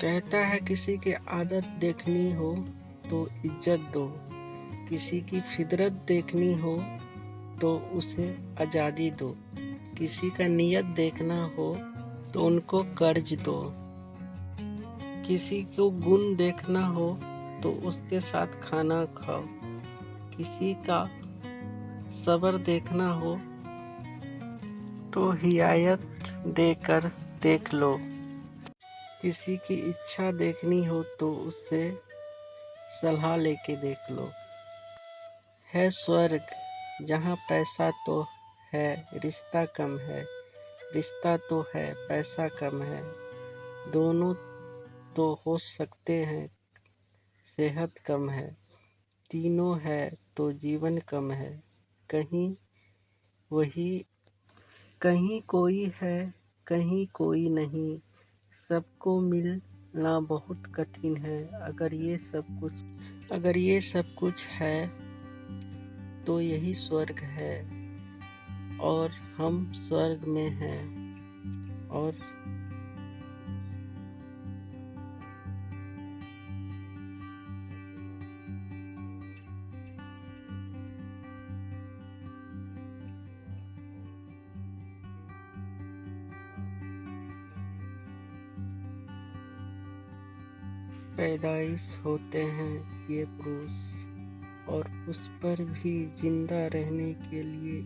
कहता है किसी की आदत देखनी हो तो इज्जत दो, किसी की फितरत देखनी हो तो उसे आज़ादी दो, किसी का नियत देखना हो तो उनको कर्ज दो, किसी को गुण देखना हो तो उसके साथ खाना खाओ, किसी का सब्र देखना हो तो हिदायत देकर देख लो, किसी की इच्छा देखनी हो तो उससे सलाह लेके देख लो। है स्वर्ग जहाँ पैसा तो है रिश्ता कम है, रिश्ता तो है पैसा कम है, दोनों तो हो सकते हैं सेहत कम है, तीनों है तो जीवन कम है, कहीं कोई है कहीं कोई नहीं, सबको मिलना बहुत कठिन है। अगर ये सब कुछ है तो यही स्वर्ग है और हम स्वर्ग में हैं। और पैदाइश होते हैं ये पुरुष और उस पर भी जिंदा रहने के लिए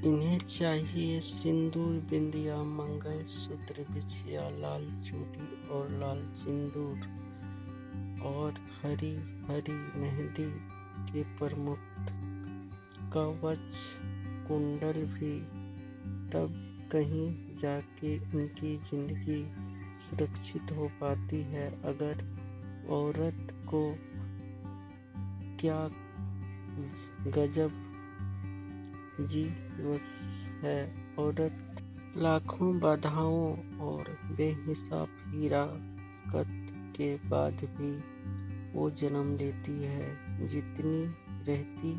इन्हें चाहिए सिंदूर, बिंदिया, मंगल सूत्र, बिछिया, लाल चूड़ी और लाल सिंदूर और हरी हरी मेहंदी के प्रमुख कवच कुंडल भी। तब कहीं जाके उनकी जिंदगी सुरक्षित हो पाती है। अगर औरत को क्या गजब जीवस है, औरत लाखों बाधाओं और बेहिसाब हिराकत के बाद भी वो जन्म लेती है, जितनी रहती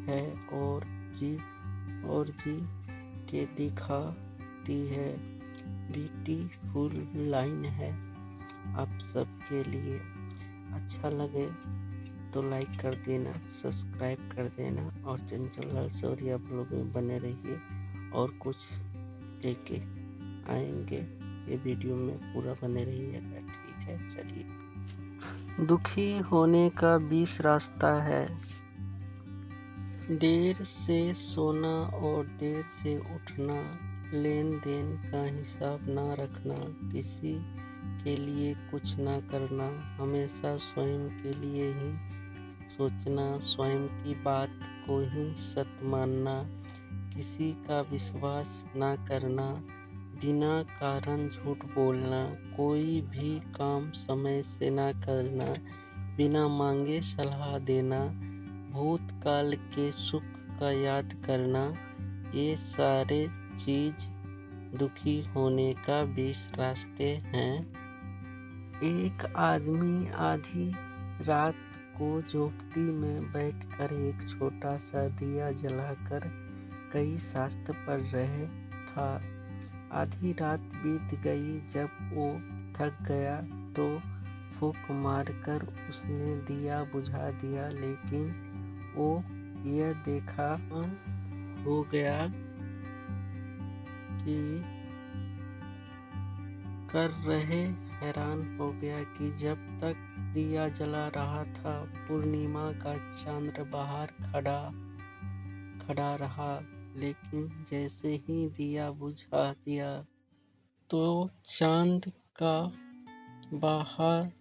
है और जी के दिखाती है। ब्यूटीफुल लाइन है आप सबके लिए। अच्छा लगे तो लाइक कर देना, सब्सक्राइब कर देना और चंचल लाल सौर्या ब्लॉग में बने रहिए और कुछ लेके आएंगे। ये वीडियो में पूरा बने रहिएगा, ठीक है। चलिए। दुखी होने का 20 रास्ता है। देर से सोना और देर से उठना, लेन देन का हिसाब ना रखना, किसी के लिए कुछ ना करना, हमेशा स्वयं के लिए ही सोचना, स्वयं की बात को ही सत्य मानना, किसी का विश्वास ना करना, बिना कारण झूठ बोलना, कोई भी काम समय से ना करना, बिना मांगे सलाह देना, भूतकाल के सुख का याद करना, ये सारे चीज दुखी होने का 20 रास्ते हैं। एक आदमी आधी रात को झोपड़ी में बैठकर एक छोटा सा दिया जलाकर कई शास्त्र पढ़ रहे था। आधी रात बीत गई। जब वो थक गया तो फूंक मारकर उसने दिया बुझा दिया, लेकिन वो यह देखा हो गया कि हैरान हो गया कि जब तक दिया जला रहा था पूर्णिमा का चांद बाहर खड़ा रहा, लेकिन जैसे ही दिया बुझा दिया तो चांद का बाहर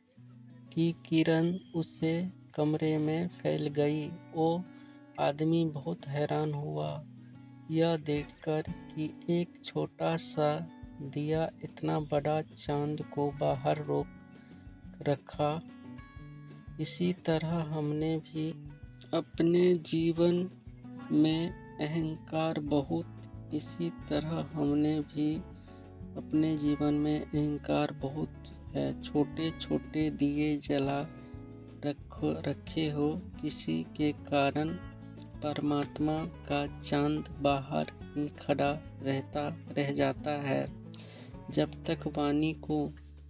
की किरण उसे कमरे में फैल गई। वो आदमी बहुत हैरान हुआ यह देखकर कि एक छोटा सा दिया इतना बड़ा चांद को बाहर रोक रखा। इसी तरह हमने भी अपने जीवन में अहंकार बहुत है। छोटे छोटे दिए जला रखे हो, किसी के कारण परमात्मा का चांद बाहर ही खड़ा रह जाता है। जब तक वाणी को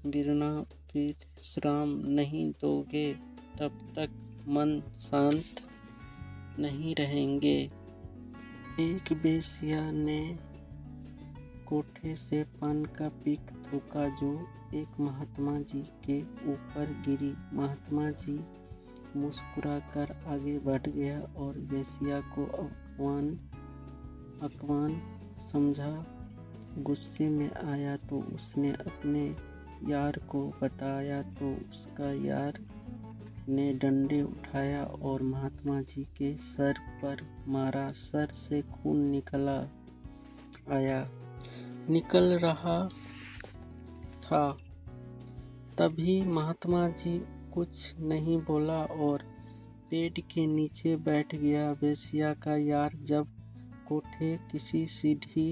विश्राम नहीं दोगे तब तक मन शांत नहीं रहेंगे। एक वेश्या ने कोठे से पान का पीक थूका जो एक महात्मा जी के ऊपर गिरी। महात्मा जी मुस्कुराकर आगे बढ़ गया और वेश्या को अपमान समझा। गुस्से में आया तो उसने अपने यार को बताया तो उसका यार ने डंडे उठाया और महात्मा जी के सर पर मारा। सर से खून निकल रहा था। तभी महात्मा जी कुछ नहीं बोला और पेड़ के नीचे बैठ गया। वेश्या का यार जब कोठे किसी सीढ़ी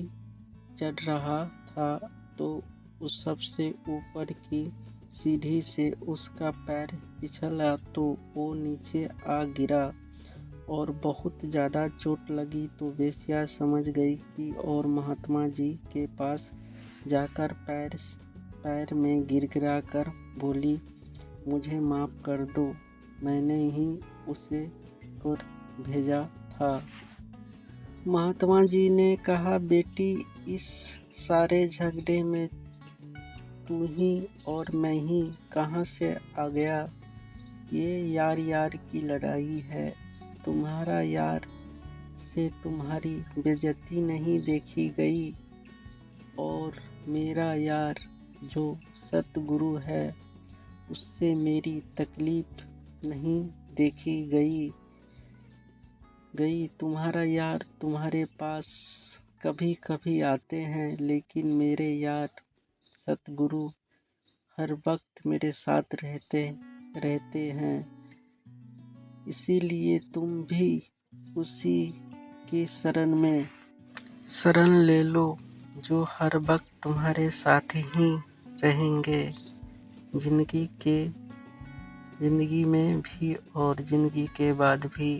चढ़ रहा था तो उस सबसे ऊपर की सीढ़ी से उसका पैर फिसला तो वो नीचे आ गिरा और बहुत ज़्यादा चोट लगी। तो वेश्या समझ गई कि और महात्मा जी के पास जाकर पैर में गिड़गिड़ा कर बोली, मुझे माफ़ कर दो, मैंने ही उसे कर भेजा था। महात्मा जी ने कहा, बेटी, इस सारे झगड़े में तू ही और मैं ही कहाँ से आ गया? ये यार की लड़ाई है। तुम्हारा यार से तुम्हारी बेइज्जती नहीं देखी गई और मेरा यार जो सतगुरु है उससे मेरी तकलीफ नहीं देखी गई। तुम्हारा यार तुम्हारे पास कभी कभी आते हैं लेकिन मेरे यार सतगुरु हर वक्त मेरे साथ रहते हैं। इसीलिए तुम भी उसी की शरण ले लो जो हर वक्त तुम्हारे साथ ही रहेंगे, जिंदगी में भी और जिंदगी के बाद भी।